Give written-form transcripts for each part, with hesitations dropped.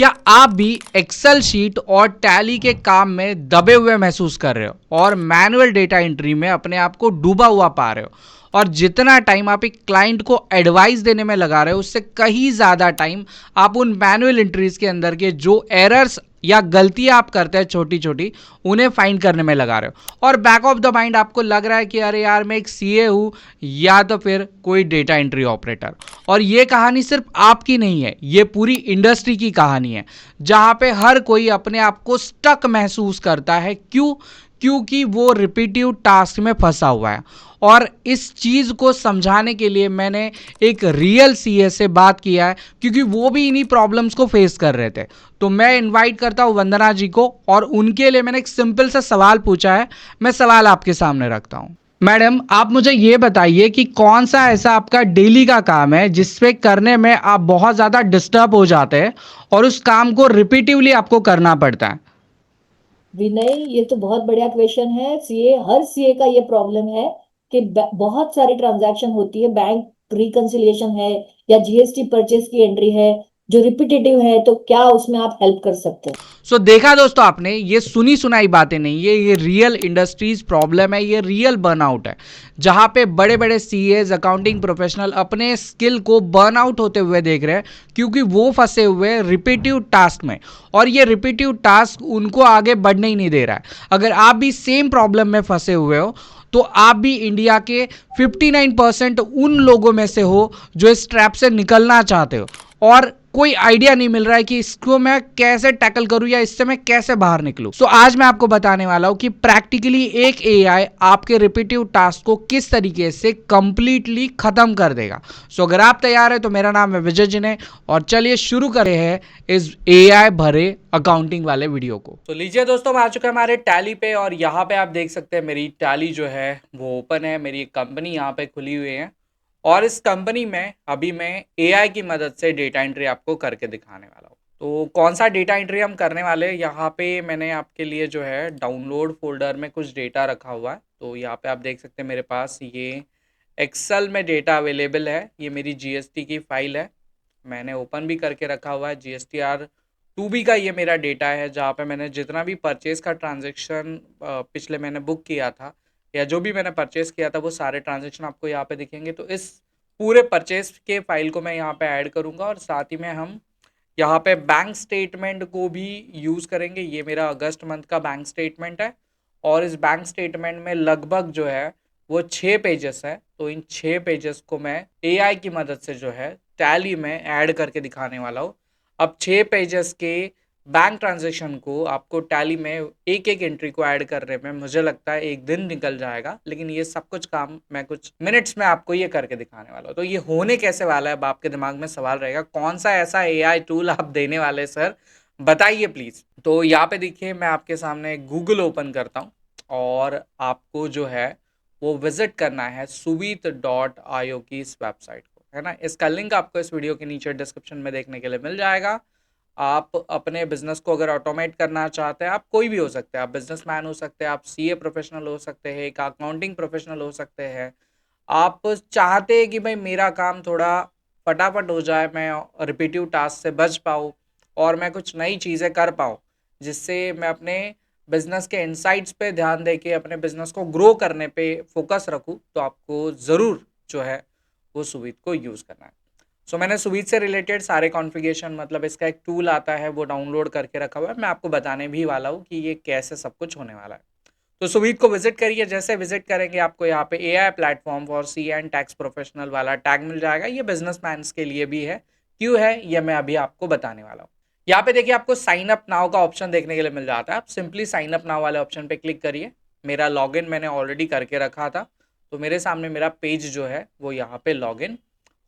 क्या आप भी एक्सेल शीट और टैली के काम में दबे हुए महसूस कर रहे हो और मैनुअल डेटा एंट्री में अपने आप को डूबा हुआ पा रहे हो, और जितना टाइम आप एक क्लाइंट को एडवाइस देने में लगा रहे हो उससे कहीं ज़्यादा टाइम आप उन मैनुअल एंट्रीज के अंदर के जो एरर्स या गलतियां आप करते हैं छोटी छोटी, उन्हें फाइंड करने में लगा रहे हो, और बैक ऑफ द माइंड आपको लग रहा है कि अरे यार मैं एक सीए हूं या तो फिर कोई डेटा एंट्री ऑपरेटर। और ये कहानी सिर्फ आपकी नहीं है, ये पूरी इंडस्ट्री की कहानी है, जहां पे हर कोई अपने आप को स्टक महसूस करता है। क्यों? क्योंकि वो रिपीटिव टास्क में फंसा हुआ है। और इस चीज को समझाने के लिए मैंने एक रियल सीए से बात किया है, क्योंकि वो भी इन्हीं प्रॉब्लम्स को फेस कर रहे थे। तो मैं इनवाइट करता हूं वंदना जी को, और उनके लिए मैंने एक सिंपल सा सवाल पूछा है। मैं सवाल आपके सामने रखता हूं। मैडम, आप मुझे ये बताइए कि कौन सा ऐसा आपका डेली का काम है जिसपे करने में आप बहुत ज्यादा डिस्टर्ब हो जाते हैं और उस काम को रिपीटिवली आपको करना पड़ता है। विनय, ये तो बहुत बढ़िया क्वेश्चन है। सीए, हर सीए का ये प्रॉब्लम है कि बहुत सारी ट्रांजैक्शन होती है, बैंक रिकंसिलिएशन है या जीएसटी परचेज की एंट्री है जो रिपीटेटिव है। तो क्या उसमें आप हेल्प कर सकते हैं? देखा दोस्तों, आपने ये सुनी सुनाई बातें नहीं है, ये रियल इंडस्ट्रीज प्रॉब्लम है, ये रियल बर्नआउट है, जहां पे बड़े बड़े सीएज अकाउंटिंग प्रोफेशनल अपने स्किल को बर्नआउट होते हुए देख रहे हैं, क्योंकि वो फंसे हुए रिपीटिव टास्क में, और ये रिपीटिव टास्क उनको आगे बढ़ने ही नहीं दे रहा है। अगर आप भी सेम प्रॉब्लम में फंसे हुए हो तो आप भी इंडिया के 59% उन लोगों में से हो जो इस ट्रैप से निकलना चाहते हो, और कोई आइडिया नहीं मिल रहा है कि इसको मैं कैसे टैकल करूं या इससे मैं कैसे बाहर निकलूं। आज मैं आपको बताने वाला हूं कि प्रैक्टिकली एक एआई आपके रिपीटिव टास्क को किस तरीके से कंप्लीटली खत्म कर देगा। अगर आप तैयार है तो मेरा नाम है विजय जिने, और चलिए शुरू करें हैं इस एआई भरे अकाउंटिंग वाले वीडियो को। लीजिए दोस्तों, हम आ चुके हैं हमारे टैली पे, और यहाँ पे आप देख सकते हैं मेरी टैली जो है वो ओपन है, मेरी कंपनी यहाँ पे खुली हुई है, और इस कंपनी में अभी मैं एआई की मदद से डेटा एंट्री आपको करके दिखाने वाला हूँ। तो कौन सा डेटा एंट्री हम करने वाले हैं, यहाँ पे मैंने आपके लिए जो है डाउनलोड फोल्डर में कुछ डेटा रखा हुआ है। तो यहाँ पे आप देख सकते हैं मेरे पास ये एक्सेल में डेटा अवेलेबल है, ये मेरी जीएसटी की फाइल है, मैंने ओपन भी करके रखा हुआ है। जीएसटीआर 2B का ये मेरा डेटा है, जहाँ पे मैंने जितना भी परचेज का ट्रांजेक्शन पिछले मैंने बुक किया था या जो भी मैंने परचेस किया था वो सारे ट्रांजैक्शन आपको यहाँ पे दिखेंगे। तो इस पूरे परचेस के फाइल को मैं यहाँ पे ऐड करूँगा, और साथ ही में हम यहाँ पे बैंक स्टेटमेंट को भी यूज़ करेंगे। ये मेरा अगस्त मंथ का बैंक स्टेटमेंट है, और इस बैंक स्टेटमेंट में लगभग जो है वो 6 पेजेस है। तो इन 6 पेजेस को मैं एआई की मदद से जो है टैली में ऐड करके दिखाने वाला हूँ। अब 6 पेजेस के बैंक ट्रांजेक्शन को आपको टैली में एक एक एंट्री को ऐड करने में मुझे लगता है एक दिन निकल जाएगा, लेकिन ये सब कुछ काम मैं कुछ मिनट्स में आपको ये करके दिखाने वाला हूँ। तो ये होने कैसे वाला है, अब आपके दिमाग में सवाल रहेगा कौन सा ऐसा एआई टूल आप देने वाले सर, बताइए प्लीज। तो यहाँ पे देखिए मैं आपके सामने गूगल ओपन करता हूँ, और आपको जो है वो विजिट करना है suveet.io की इस वेबसाइट को, है ना। इसका लिंक आपको इस वीडियो के नीचे डिस्क्रिप्शन में देखने के लिए मिल जाएगा। आप अपने बिजनेस को अगर ऑटोमेट करना चाहते हैं, आप कोई भी हो सकते हैं, आप बिजनेसमैन हो सकते हैं, आप सीए प्रोफेशनल हो सकते हैं, एक अकाउंटिंग प्रोफेशनल हो सकते हैं, आप चाहते हैं कि भाई मेरा काम थोड़ा फटाफट हो जाए, मैं रिपीटिव टास्क से बच पाऊँ और मैं कुछ नई चीज़ें कर पाऊँ, जिससे मैं अपने बिजनेस के इनसाइट्स पे ध्यान दे के अपने बिजनेस को ग्रो करने पे फोकस रखूँ, तो आपको ज़रूर जो है वो सुविधा को यूज़ करना है। मैंने सुविध से रिलेटेड सारे कॉन्फ़िगरेशन, मतलब इसका एक टूल आता है वो डाउनलोड करके रखा हुआ है, मैं आपको बताने भी वाला हूँ कि ये कैसे सब कुछ होने वाला है। तो सुविध को विजिट करिए, जैसे विजिट करेंगे आपको यहाँ पे AI platform for C and tax professional वाला टैग मिल जाएगा। ये बिजनेसमैन के लिए भी है, क्यों है ये मैं अभी आपको बताने वाला हूँ। यहाँ पे देखिए आपको साइन अप नाउ का ऑप्शन देखने के लिए मिल जाता है, आप सिंपली साइन अप नाउ वाले ऑप्शन पे क्लिक करिए। मेरा लॉगिन मैंने ऑलरेडी करके रखा था, तो मेरे सामने मेरा पेज जो है वो यहाँ पे लॉगिन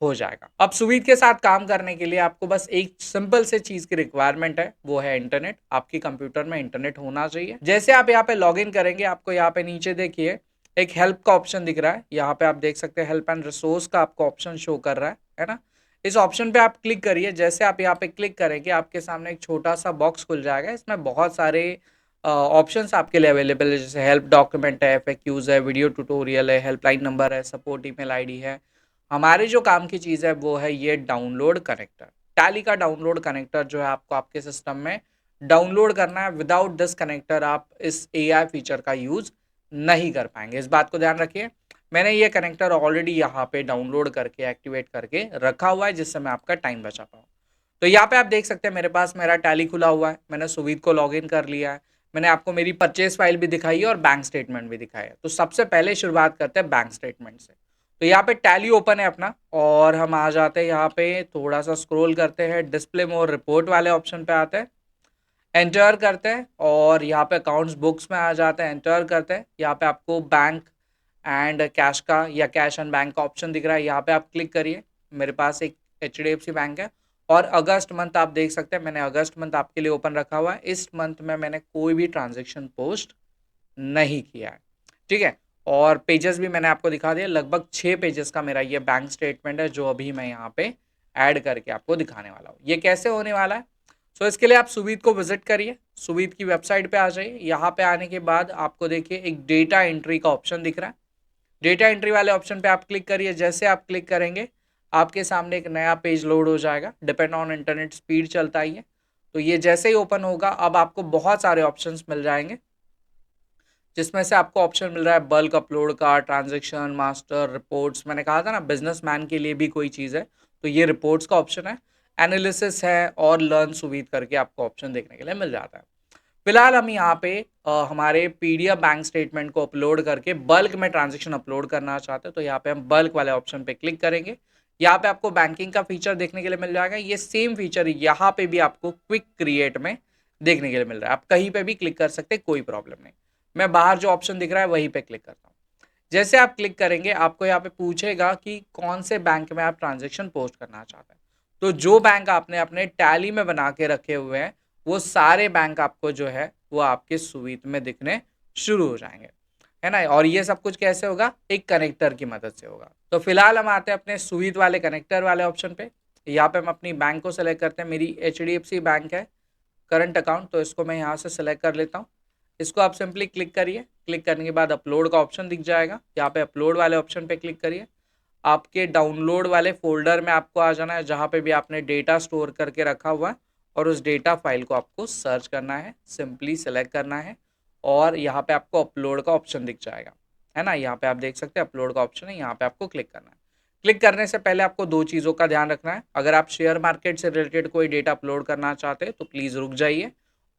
हो जाएगा। अब सुविध के साथ काम करने के लिए आपको बस एक सिंपल से चीज की रिक्वायरमेंट है, वो है इंटरनेट। आपके कंप्यूटर में इंटरनेट होना चाहिए। जैसे आप यहाँ पे लॉगिन करेंगे, आपको यहाँ पे नीचे देखिए एक हेल्प का ऑप्शन दिख रहा है, यहाँ पे आप देख सकते हैं हेल्प एंड रिसोर्स का आपको ऑप्शन शो कर रहा है ना। इस ऑप्शन पे आप क्लिक करिए। जैसे आप यहाँ पे क्लिक करेंगे, आपके सामने एक छोटा सा बॉक्स खुल जाएगा, इसमें बहुत सारे ऑप्शंस आपके लिए अवेलेबल है, जैसे हेल्प डॉक्यूमेंट है, FAQs है, वीडियो ट्यूटोरियल है, हेल्पलाइन नंबर है, सपोर्ट ईमेल आईडी है। हमारे जो काम की चीज़ है वो है ये डाउनलोड कनेक्टर। टैली का डाउनलोड कनेक्टर जो है आपको आपके सिस्टम में डाउनलोड करना है। विदाउट दिस कनेक्टर आप इस AI फीचर का यूज नहीं कर पाएंगे, इस बात को ध्यान रखिए। मैंने ये कनेक्टर ऑलरेडी यहाँ पे डाउनलोड करके एक्टिवेट करके रखा हुआ है, जिससे मैं आपका टाइम बचा पाऊँ। तो यहाँ पे आप देख सकते हैं मेरे पास मेरा टैली खुला हुआ है, मैंने सुविध को लॉग इन कर लिया है, मैंने आपको मेरी परचेस फाइल भी दिखाई है और बैंक स्टेटमेंट भी दिखाया है। तो सबसे पहले शुरुआत करते हैं बैंक स्टेटमेंट से। तो यहाँ पे टैली ओपन है अपना, और हम आ जाते हैं यहाँ पे, थोड़ा सा स्क्रॉल करते हैं, डिस्प्ले मोर रिपोर्ट वाले ऑप्शन पे आते हैं, एंटर करते हैं और यहाँ पे अकाउंट्स बुक्स में आ जाते हैं, एंटर करते हैं। यहाँ पे आपको बैंक एंड कैश का या कैश एंड बैंक का ऑप्शन दिख रहा है, यहाँ पे आप क्लिक करिए। मेरे पास एक HDFC बैंक है और अगस्त मंथ आप देख सकते हैं, मैंने अगस्त मंथ आपके लिए ओपन रखा हुआ है। इस मंथ में मैंने कोई भी ट्रांजेक्शन पोस्ट नहीं किया है, ठीक है। और पेजेस भी मैंने आपको दिखा दिया, लगभग 6 पेजेस का मेरा ये बैंक स्टेटमेंट है, जो अभी मैं यहाँ पे ऐड करके आपको दिखाने वाला हूँ। ये कैसे होने वाला है, सो इसके लिए आप सुविध को विजिट करिए, सुविध की वेबसाइट पे आ जाइए। यहाँ पे आने के बाद आपको देखिए एक डेटा एंट्री का ऑप्शन दिख रहा है, डेटा एंट्री वाले ऑप्शन पे आप क्लिक करिए। जैसे आप क्लिक करेंगे आपके सामने एक नया पेज लोड हो जाएगा, डिपेंड ऑन इंटरनेट स्पीड चलता ही है। तो ये जैसे ही ओपन होगा अब आपको बहुत सारे ऑप्शंस मिल जाएंगे, जिसमें से आपको ऑप्शन मिल रहा है बल्क अपलोड का, ट्रांजैक्शन मास्टर, रिपोर्ट्स। मैंने कहा था ना बिजनेसमैन के लिए भी कोई चीज़ है, तो ये रिपोर्ट्स का ऑप्शन है, एनालिसिस है और लर्न सुविध करके आपको ऑप्शन देखने के लिए मिल जाता है। फिलहाल हम यहाँ पे हमारे PDF बैंक स्टेटमेंट को अपलोड करके बल्क में ट्रांजैक्शन अपलोड करना चाहते हैं, तो यहाँ पे हम बल्क वाले ऑप्शन पे क्लिक करेंगे। यहाँ पे आपको बैंकिंग का फीचर देखने के लिए मिल जाएगा, ये सेम फीचर यहाँ पे भी आपको क्विक क्रिएट में देखने के लिए मिल रहा है। आप कहीं पे भी क्लिक कर सकते हैं, कोई प्रॉब्लम नहीं। मैं बाहर जो ऑप्शन दिख रहा है वहीं पे क्लिक करता हूँ। जैसे आप क्लिक करेंगे आपको यहाँ पे पूछेगा कि कौन से बैंक में आप ट्रांजेक्शन पोस्ट करना चाहते हैं। तो जो बैंक आपने अपने टैली में बना के रखे हुए हैं वो सारे बैंक आपको जो है वो आपके सुविध में दिखने शुरू हो जाएंगे, है ना। और ये सब कुछ कैसे होगा, एक कनेक्टर की मदद से होगा। तो फिलहाल हम आते हैं अपने सुविध वाले कनेक्टर वाले ऑप्शन पे। यहाँ पे हम अपनी बैंक को सेलेक्ट करते हैं, मेरी HDFC बैंक है करंट अकाउंट, तो इसको मैं यहाँ से सेलेक्ट कर लेता हूँ। इसको आप सिंपली क्लिक करिए, क्लिक करने के बाद अपलोड का ऑप्शन दिख जाएगा, यहाँ पे अपलोड वाले ऑप्शन पे क्लिक करिए। आपके डाउनलोड वाले फोल्डर में आपको आ जाना है, जहाँ पे भी आपने डेटा स्टोर करके रखा हुआ है, और उस डेटा फाइल को आपको सर्च करना है, सिंपली सेलेक्ट करना है और यहाँ पे आपको अपलोड का ऑप्शन दिख जाएगा, है ना। यहाँ पे आप देख सकते हैं अपलोड का ऑप्शन है, यहाँ पे आपको क्लिक करना है। क्लिक करने से पहले आपको 2 चीज़ों का ध्यान रखना है। अगर आप शेयर मार्केट से रिलेटेड कोई डेटा अपलोड करना चाहते हैं तो प्लीज़ रुक जाइए,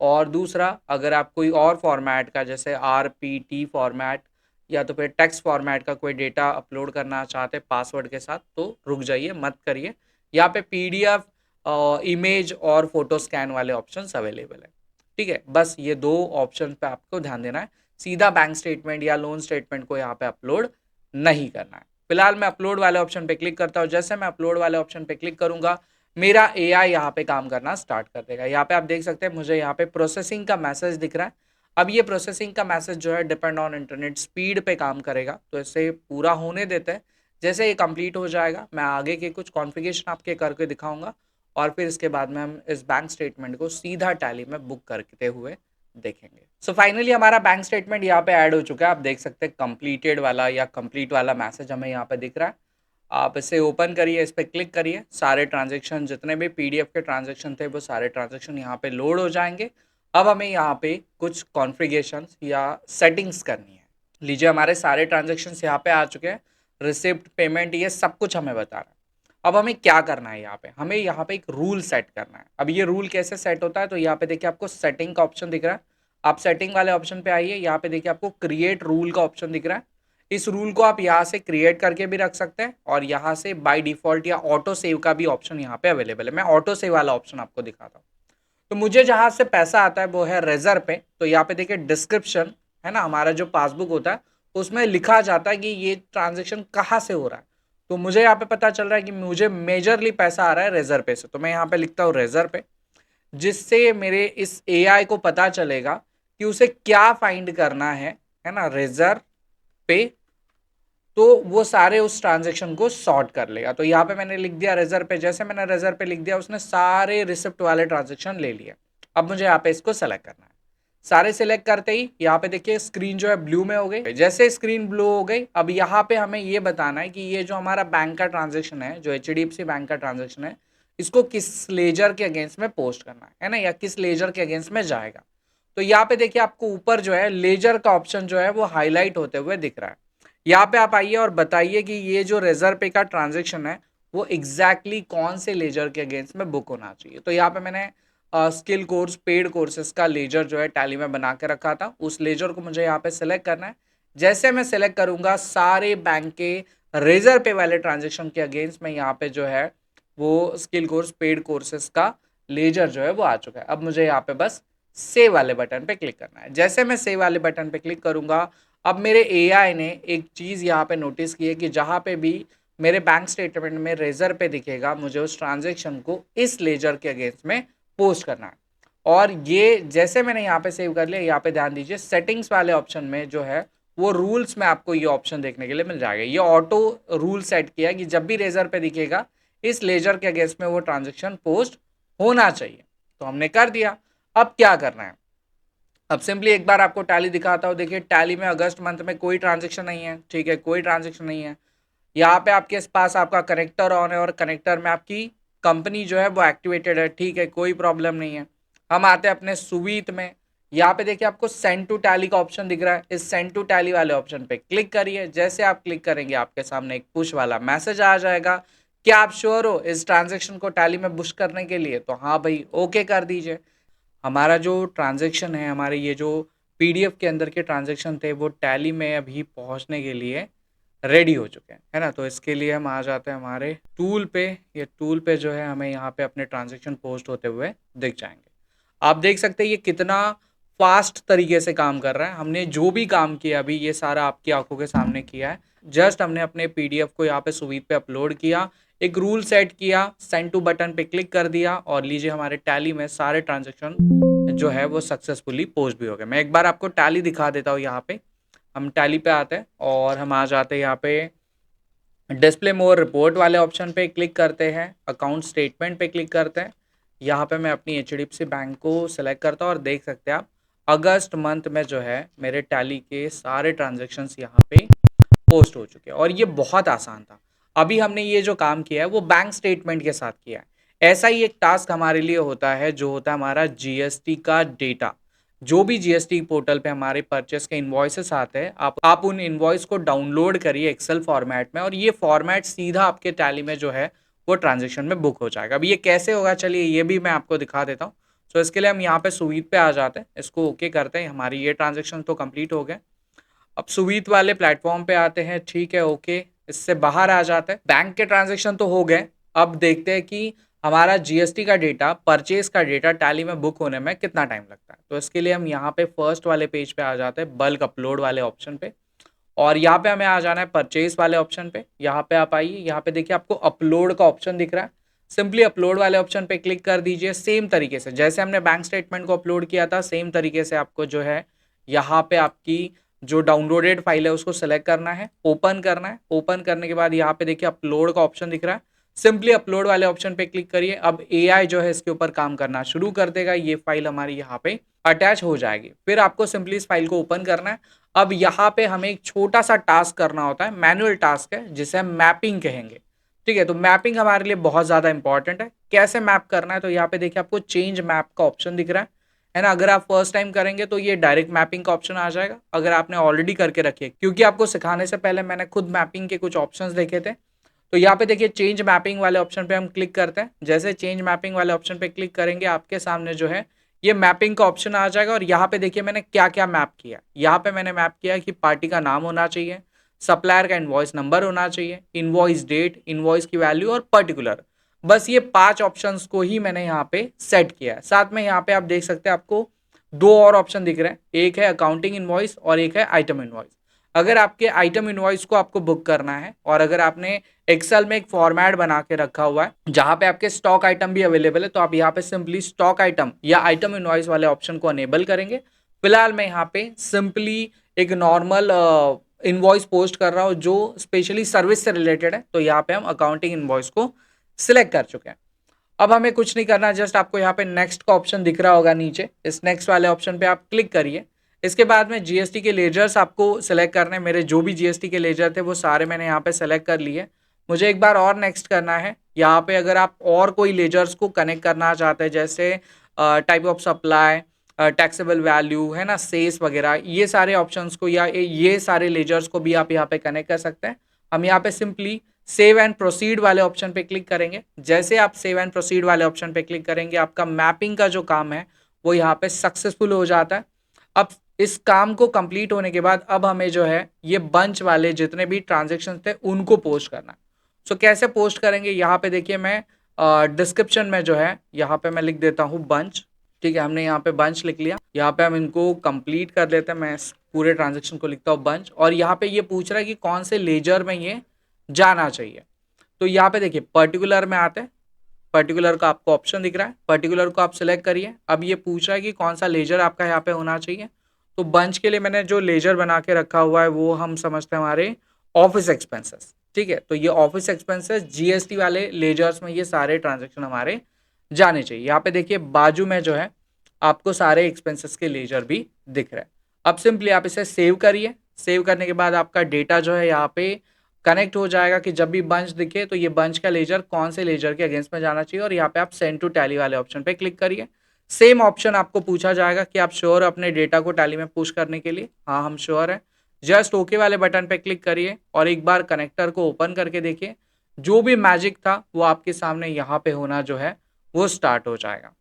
और दूसरा अगर आप कोई और फॉर्मेट का जैसे RPT फॉर्मेट या तो फिर टेक्स्ट फॉर्मेट का कोई डेटा अपलोड करना चाहते हैं पासवर्ड के साथ, तो रुक जाइए, मत करिए। यहाँ पे PDF, इमेज और फोटो स्कैन वाले ऑप्शंस अवेलेबल है, ठीक है। बस ये 2 ऑप्शन पे आपको ध्यान देना है, सीधा बैंक स्टेटमेंट या लोन स्टेटमेंट को यहाँ पे अपलोड नहीं करना है। फिलहाल मैं अपलोड वाले ऑप्शन पे क्लिक करता हूँ। जैसे मैं अपलोड वाले ऑप्शन पे क्लिक करूंगा मेरा AI यहाँ पे काम करना स्टार्ट कर देगा। यहाँ पे आप देख सकते हैं मुझे यहाँ पे प्रोसेसिंग का मैसेज दिख रहा है। अब ये प्रोसेसिंग का मैसेज जो है डिपेंड ऑन इंटरनेट स्पीड पे काम करेगा, तो इसे पूरा होने देते हैं। जैसे ये कंप्लीट हो जाएगा मैं आगे के कुछ कॉन्फ़िगरेशन आपके करके दिखाऊंगा, और फिर इसके बाद में हम इस बैंक स्टेटमेंट को सीधा टैली में बुक करते हुए देखेंगे। सो फाइनली हमारा बैंक स्टेटमेंट यहाँ पे ऐड हो चुका है। आप देख सकते हैं कंप्लीटेड वाला या कंप्लीट वाला मैसेज हमें यहाँ पे दिख रहा है। आप इसे ओपन करिए, इस पर क्लिक करिए, सारे ट्रांजेक्शन जितने भी PDF के ट्रांजेक्शन थे वो सारे ट्रांजेक्शन यहाँ पे लोड हो जाएंगे। अब हमें यहाँ पे कुछ कॉन्फ़िगरेशंस या सेटिंग्स करनी है। लीजिए हमारे सारे ट्रांजेक्शन्स यहाँ पे आ चुके हैं, रिसिप्ट, पेमेंट, ये सब कुछ हमें बता रहा है। अब हमें क्या करना है, यहाँ पे हमें यहाँ पे एक रूल सेट करना है। अब ये रूल कैसे सेट होता है, तो यहाँ पे देखिए आपको सेटिंग का ऑप्शन दिख रहा है, आप सेटिंग वाले ऑप्शन पे आइए। यहाँ पे देखिए आपको क्रिएट रूल का ऑप्शन दिख रहा है। इस रूल को आप यहाँ से क्रिएट करके भी रख सकते हैं, और यहाँ से बाय डिफॉल्ट या ऑटो सेव का भी ऑप्शन यहाँ पे अवेलेबल है। मैं ऑटो सेव वाला ऑप्शन आपको दिखाता हूँ। तो मुझे जहाँ से पैसा आता है वो है रेजर पे। तो यहाँ पे देखिए डिस्क्रिप्शन है ना, हमारा जो पासबुक होता है उसमें लिखा जाता है कि ये ट्रांजेक्शन कहाँ से हो रहा है। तो मुझे यहाँ पे पता चल रहा है कि मुझे मेजरली पैसा आ रहा है रेजर पे से, तो मैं यहाँ पे लिखता हूँ रेजर पे, जिससे मेरे इस AI को पता चलेगा कि उसे क्या फाइंड करना है ना, रेजर पे। तो वो सारे उस ट्रांजेक्शन को सॉर्ट कर लेगा। तो यहाँ पे मैंने लिख दिया रेजर पे, जैसे मैंने रेजर पे लिख दिया उसने सारे रिसिप्ट वाले ट्रांजेक्शन ले लिए। अब मुझे यहाँ पे इसको सेलेक्ट करना है। सारे सिलेक्ट करते ही यहाँ पे देखिए स्क्रीन जो है ब्लू में हो गई। जैसे स्क्रीन ब्लू हो गई अब यहाँ पे हमें ये बताना है कि ये जो हमारा बैंक का ट्रांजेक्शन है, जो HDFC बैंक का ट्रांजेक्शन है, इसको किस लेजर के अगेंस्ट में पोस्ट करना है ना, या किस लेजर के अगेंस्ट में जाएगा। तो यहाँ पे देखिए आपको ऊपर जो है लेजर का ऑप्शन जो है वो हाईलाइट होते हुए दिख रहा है। यहाँ पे आप आइए और बताइए कि ये जो रेजर पे का ट्रांजेक्शन है वो एग्जैक्टली कौन से लेजर के अगेंस्ट में बुक होना चाहिए। तो यहाँ पे मैंने स्किल कोर्स पेड कोर्सेज का लेजर जो है टैली में बना के रखा था, उस लेजर को मुझे यहाँ पे सिलेक्ट करना है। जैसे मैं सिलेक्ट करूंगा सारे बैंक के रेजर पे वाले ट्रांजेक्शन के अगेंस्ट में यहाँ पे जो है वो स्किल कोर्स पेड कोर्सेज का लेजर जो है वो आ चुका है। अब मुझे यहाँ पे बस सेव वाले बटन पे क्लिक करना है। जैसे मैं सेव वाले बटन पे क्लिक करूंगा, अब मेरे एआई ने एक चीज़ यहाँ पे नोटिस की है कि जहाँ पे भी मेरे बैंक स्टेटमेंट में रेजर पे दिखेगा, मुझे उस ट्रांजेक्शन को इस लेजर के अगेंस्ट में पोस्ट करना है। और ये जैसे मैंने यहाँ पे सेव कर लिया, यहाँ पे ध्यान दीजिए सेटिंग्स वाले ऑप्शन में जो है वो रूल्स में आपको ये ऑप्शन देखने के लिए मिल जाएगा। ये ऑटो रूल सेट किया है कि जब भी रेजर पे दिखेगा इस लेजर के अगेंस्ट में वो ट्रांजेक्शन पोस्ट होना चाहिए। तो हमने कर दिया। अब क्या करना है, अब सिंपली एक बार आपको टैली दिखाता हूँ। देखिए टैली में अगस्त मंथ में कोई ट्रांजेक्शन नहीं है, ठीक है, कोई ट्रांजेक्शन नहीं है। यहाँ पे आपके पास आपका कनेक्टर ऑन है और कनेक्टर में आपकी कंपनी जो है वो एक्टिवेटेड है, ठीक है, कोई प्रॉब्लम नहीं है। हम आते हैं अपने सुवीत में। यहाँ पे देखिए आपको सेंड टू टैली का ऑप्शन दिख रहा है, इस सेंड टू टैली वाले ऑप्शन पे क्लिक करिए। जैसे आप क्लिक करेंगे आपके सामने एक पुश वाला मैसेज आ जाएगा। क्या आप श्योर हो इस ट्रांजेक्शन को टैली में पुश करने के लिए? तो हाँ भाई, ओके कर दीजिए। हमारा जो ट्रांजेक्शन है, हमारे ये जो पीडीएफ के अंदर के ट्रांजेक्शन थे वो टैली में अभी पहुंचने के लिए रेडी हो चुके हैं, है ना। तो इसके लिए हम आ जाते हैं हमारे टूल पे। ये टूल पे जो है हमें यहाँ पे अपने ट्रांजेक्शन पोस्ट होते हुए दिख जाएंगे। आप देख सकते हैं ये कितना फास्ट तरीके से काम कर रहा है। हमने जो भी काम किया अभी ये सारा आपकी आंखों के सामने किया है। जस्ट हमने अपने पीडीएफ को यहाँ पे सुवीत पे अपलोड किया, एक रूल सेट किया, सेंड टू बटन पे क्लिक कर दिया और लीजिए हमारे टैली में सारे ट्रांजेक्शन जो है वो सक्सेसफुली पोस्ट भी हो गए। मैं एक बार आपको टैली दिखा देता हूँ। यहाँ पे हम टैली पे आते हैं और हम आ जाते हैं यहाँ पे डिस्प्ले मोर रिपोर्ट वाले ऑप्शन पे क्लिक करते हैं, अकाउंट स्टेटमेंट पे क्लिक करते हैं। यहाँ पे मैं अपनी एचडीएफसी बैंक को सिलेक्ट करता हूँ और देख सकते हैं आप अगस्त मंथ में जो है मेरे टैली के सारे ट्रांजेक्शन्स यहाँ पे पोस्ट हो चुके हैं और ये बहुत आसान था। अभी हमने ये जो काम किया है वो बैंक स्टेटमेंट के साथ किया है। ऐसा ही एक टास्क हमारे लिए होता है जो होता है हमारा जीएसटी का डेटा। जो भी जीएसटी पोर्टल पे हमारे परचेस के इनवॉइसेस आते हैं, आप उन इनवॉइस को डाउनलोड करिए एक्सेल फॉर्मेट में और ये फॉर्मेट सीधा आपके टैली में जो है वो ट्रांजेक्शन में बुक हो जाएगा। अब ये कैसे होगा, चलिए ये भी मैं आपको दिखा देता हूँ। तो इसके लिए हम यहाँ पे सुवीत पे आ जाते हैं, इसको ओके करते हैं। हमारी ये ट्रांजेक्शन तो कंप्लीट हो गए। अब सुवीत वाले प्लेटफॉर्म पे आते हैं, ठीक है, ओके, इससे बाहर आ जाते हैं। बैंक के ट्रांजेक्शन तो हो गए। अब देखते हैं कि हमारा जीएसटी का डेटा, परचेज का डेटा टैली में बुक होने में कितना टाइम लगता है। तो इसके लिए हम यहाँ पे फर्स्ट वाले पेज पे आ जाते हैं, बल्क अपलोड वाले ऑप्शन पे, और यहाँ पे हमें आ जाना है परचेज वाले ऑप्शन पे। यहाँ पे आप आइए, यहाँ पे देखिए आपको अपलोड का ऑप्शन दिख रहा है। सिंपली अपलोड वाले ऑप्शन पे क्लिक कर दीजिए। सेम तरीके से जैसे हमने बैंक स्टेटमेंट को अपलोड किया था, सेम तरीके से आपको जो है यहाँ पे आपकी जो डाउनलोडेड फाइल है उसको सेलेक्ट करना है, ओपन करना है। ओपन करने के बाद यहाँ पे देखिए अपलोड का ऑप्शन दिख रहा है, सिंपली अपलोड वाले ऑप्शन पे क्लिक करिए। अब एआई जो है इसके ऊपर काम करना शुरू कर देगा, ये फाइल हमारी यहाँ पे अटैच हो जाएगी। फिर आपको सिंपली इस फाइल को ओपन करना है। अब यहाँ पे हमें एक छोटा सा टास्क करना होता है, मैनुअल टास्क है जिसे हम मैपिंग कहेंगे, ठीक है। तो मैपिंग हमारे लिए बहुत ज़्यादा इंपॉर्टेंट है। कैसे मैप करना है, तो यहाँ पे देखिए आपको चेंज मैप का ऑप्शन दिख रहा है ना। अगर आप फर्स्ट टाइम करेंगे तो ये डायरेक्ट मैपिंग का ऑप्शन आ जाएगा। अगर आपने ऑलरेडी करके रखी है, क्योंकि आपको सिखाने से पहले मैंने खुद मैपिंग के कुछ ऑप्शंस देखे थे। तो यहाँ पे देखिए चेंज मैपिंग वाले ऑप्शन पे हम क्लिक करते हैं। जैसे चेंज मैपिंग वाले ऑप्शन पे क्लिक करेंगे आपके सामने जो है ये मैपिंग का ऑप्शन आ जाएगा। और यहाँ पे देखिए मैंने क्या क्या मैप किया। यहाँ पे मैंने मैप किया कि पार्टी का नाम होना चाहिए, सप्लायर का इनवॉइस नंबर होना चाहिए, इनवॉइस डेट, इनवॉइस की वैल्यू और पर्टिकुलर। बस ये 5 ऑप्शंस को ही मैंने यहाँ पे सेट किया है। साथ में यहाँ पे आप देख सकते हैं आपको 2 और ऑप्शन दिख रहे हैं, एक है अकाउंटिंग इनवॉइस और एक है आइटम इनवॉइस। अगर आपके आइटम इनवॉइस को आपको बुक करना है और अगर आपने एक्सेल में एक फॉर्मेट बना के रखा हुआ है जहां पे आपके स्टॉक आइटम भी अवेलेबल है, तो आप यहाँ पे सिंपली स्टॉक आइटम या आइटम इनवॉइस वाले ऑप्शन को अनेबल करेंगे। फिलहाल मैं यहाँ पे सिंपली एक नॉर्मल इनवॉइस पोस्ट कर रहा हूँ जो स्पेशली सर्विस से रिलेटेड है। तो यहाँ पे हम अकाउंटिंग इनवॉइस को सिलेक्ट कर चुके हैं। अब हमें कुछ नहीं करना, जस्ट आपको यहाँ पे नेक्स्ट का ऑप्शन दिख रहा होगा नीचे, इस नेक्स्ट वाले ऑप्शन पे आप क्लिक करिए। इसके बाद में जीएसटी के लेजर्स आपको सेलेक्ट करने हैं। मेरे जो भी जीएसटी के लेजर थे वो सारे मैंने यहाँ पे सेलेक्ट कर लिए। मुझे एक बार और नेक्स्ट करना है, यहाँ पे अगर आप और कोई लेजर्स को कनेक्ट करना चाहते हैं, जैसे type of supply, taxable value है ना, सेस वगैरह, ये सारे ऑप्शंस को या ये सारे लेजर्स को भी आप यहाँ पे कनेक्ट कर सकते हैं। हम यहाँ पे सिंपली सेव एंड प्रोसीड वाले ऑप्शन पे क्लिक करेंगे। जैसे आप सेव एंड प्रोसीड वाले ऑप्शन पे क्लिक करेंगे, आपका मैपिंग का जो काम है वो यहाँ पे सक्सेसफुल हो जाता है। अब इस काम को कंप्लीट होने के बाद अब हमें जो है ये बंच वाले जितने भी ट्रांजेक्शन थे उनको पोस्ट करना है। सो कैसे पोस्ट करेंगे, यहाँ पे देखिए मैं डिस्क्रिप्शन में जो है यहाँ पे मैं लिख देता हूँ बंच। ठीक है, हमने यहाँ पे बंच लिख लिया। यहाँ पे हम इनको कंप्लीट कर लेते हैं। मैं इस पूरे ट्रांजेक्शन को लिखता हूँ बंच, और यहाँ पे ये पूछ रहा है कि कौन से लेजर में ये जाना चाहिए। तो यहाँ पे देखिए पर्टिकुलर में आते हैं, पर्टिकुलर का आपको ऑप्शन दिख रहा है, पर्टिकुलर को आप सिलेक्ट करिए। अब ये पूछ रहा है कि कौन सा लेजर आपका यहाँ पे होना चाहिए। तो बंच के लिए मैंने जो लेजर बना के रखा हुआ है वो हम समझते हैं हमारे ऑफिस एक्सपेंसेस। ठीक है, तो ये ऑफिस एक्सपेंसेस जीएसटी वाले लेजर्स में ये सारे ट्रांजेक्शन हमारे जाने चाहिए। यहाँ पे देखिए बाजू में जो है आपको सारे एक्सपेंसेस के लेजर भी दिख रहे हैं। अब सिंपली आप इसे सेव करिए। सेव करने के बाद आपका डेटा जो है यहाँ पे कनेक्ट हो जाएगा कि जब भी बंच दिखे तो ये बंच का लेजर कौन से लेजर के अगेंस्ट में जाना चाहिए, और यहाँ पे आप सेंड टू टैली वाले ऑप्शन पे क्लिक करिए। सेम ऑप्शन आपको पूछा जाएगा कि आप श्योर अपने डेटा को टैली में पुश करने के लिए। हाँ, हम श्योर हैं। जस्ट ओके वाले बटन पे क्लिक करिए और एक बार कनेक्टर को ओपन करके देखिए। जो भी मैजिक था वो आपके सामने यहाँ पे होना जो है वो स्टार्ट हो जाएगा।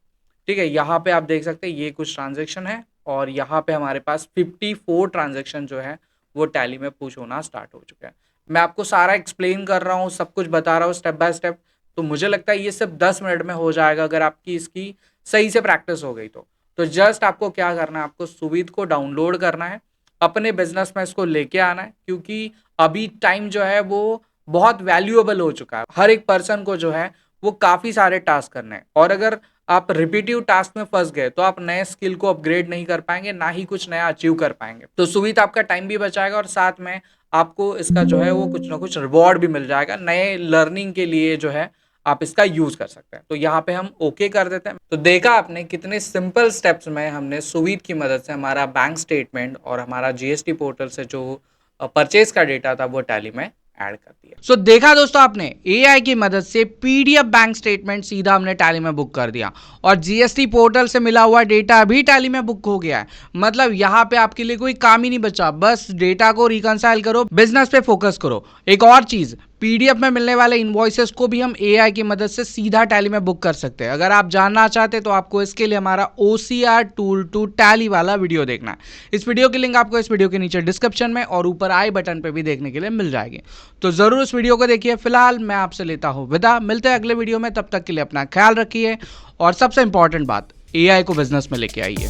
ठीक है, यहाँ पे आप देख सकते हैं ये कुछ ट्रांजेक्शन है, और यहाँ पे हमारे पास 54 ट्रांजेक्शन जो है वो टैली में पुश होना स्टार्ट हो चुका है। मैं आपको सारा एक्सप्लेन कर रहा हूँ, सब कुछ बता रहा हूँ स्टेप बाय स्टेप, तो मुझे लगता है ये सिर्फ 10 मिनट में हो जाएगा अगर आपकी इसकी सही से प्रैक्टिस हो गई तो जस्ट आपको क्या करना है, आपको सुविध को डाउनलोड करना है, अपने बिजनेस में इसको लेके आना है, क्योंकि अभी टाइम जो है वो बहुत वैल्यूएबल हो चुका है। हर एक पर्सन को जो है वो काफ़ी सारे टास्क करने हैं, और अगर आप रिपीटिव टास्क में फंस गए तो आप नए स्किल को अपग्रेड नहीं कर पाएंगे, ना ही कुछ नया अचीव कर पाएंगे। तो सुविध आपका टाइम भी बचाएगा और साथ में आपको इसका जो है वो कुछ ना कुछ रिवॉर्ड भी मिल जाएगा। नए लर्निंग के लिए जो है आप इसका यूज कर सकते हैं। तो यहाँ पे हम ओके कर देते हैं। तो देखा आपने कितने सिंपल स्टेप्स में हमने सुविध की मदद से हमारा बैंक स्टेटमेंट और हमारा जीएसटी पोर्टल से जो परचेज का डेटा था वो टैली में ऐड कर दिया। सो देखा दोस्तों आपने, एआई की मदद से पीडीएफ बैंक स्टेटमेंट सीधा हमने टैली में बुक कर दिया, और जीएसटी पोर्टल से मिला हुआ डेटा भी टैली में बुक हो गया है। मतलब यहाँ पे आपके लिए कोई काम ही नहीं बचा, बस डेटा को रिकंसाइल करो, बिजनेस पे फोकस करो। एक और चीज, पीडीएफ में मिलने वाले इनवॉइसेस को भी हम एआई की मदद से सीधा टैली में बुक कर सकते हैं। अगर आप जानना चाहते हैं तो आपको इसके लिए हमारा OCR टूल टू टैली वाला वीडियो देखना है। इस वीडियो की लिंक आपको इस वीडियो के नीचे डिस्क्रिप्शन में और ऊपर आई बटन पे भी देखने के लिए मिल जाएगी। तो जरूर इस वीडियो को देखिए। फिलहाल मैं आपसे लेता हूं विदा, मिलते हैं अगले वीडियो में। तब तक के लिए अपना ख्याल रखिए, और सबसे इंपॉर्टेंट बात, एआई को बिजनेस में लेके आइए।